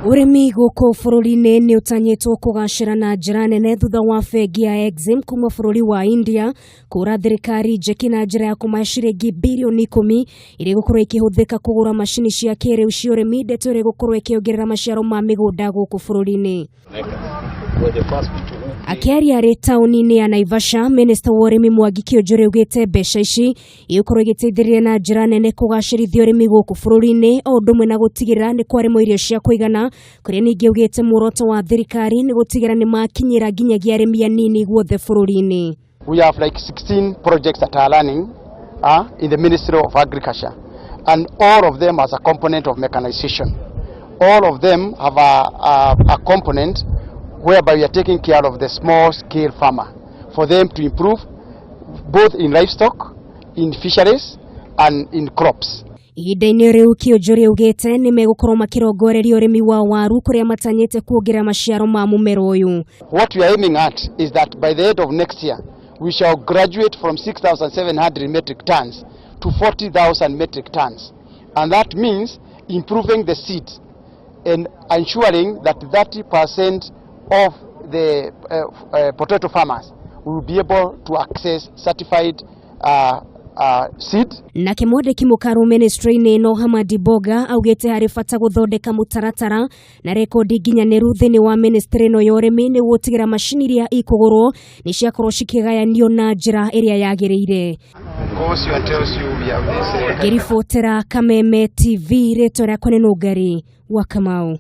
Urimi guku bururi-ini ni utanyitwo kugacira na njira nene thutha wa bengi ya Exim kuma bururi wa India kura thirikari njeki na njira ya kuma ciringi mbirioni 10 iri gukorwo ikihuthika kugura mashini cia kiriu cia urimi ndeto iri gukorwo ikiongerera maciaro ma migunda guku bururi-ini. Akiaria ari tauni-ini ya Naivasha, Minister wa Urimi Mwangi Kiunjuri ugite mbeca ici igukorwo igiteithiriria na njira nene kugacirithia urimi guku bururi-ini o ndumwe na gutigirira ni kwarimo irio cia kuigana, kuria ningi ugite muoroto wa thirikari ni gutigirira ni makinyira nginyagia arimi anini guothe bururi-ini. We have like 16 projects that are running in the Ministry of Agriculture, and all of them as a component of mechanization. All of them have a component whereby we are taking care of the small scale farmer for them to improve both in livestock, in fisheries and in crops. Ihinda-ini riu Kiunjuri ugite ni megukorwo makirongoreria urimi wa waru kuria matanyite kuongerera maciaro ma mumero uyu. What we are aiming at is that by the end of next year we shall graduate from 6,700 metric tons to 40,000 metric tons, and that means improving the seed and ensuring that 30% of the potato farmers will be able to access certified seed. Na kimwandiki mukaru ministry-ini no Hamadi Boga augite hari bata guthondeka mutaratara na rekodi nginyaniru thini wa ministry no ya urimi ni gutigira mashini iria ikugurwo ni ciakorwo cikigayanio na njira iria yagiriire. Giribotera Kameme TV, rĩtwa rĩakwa nĩ Nungari wa Kamau.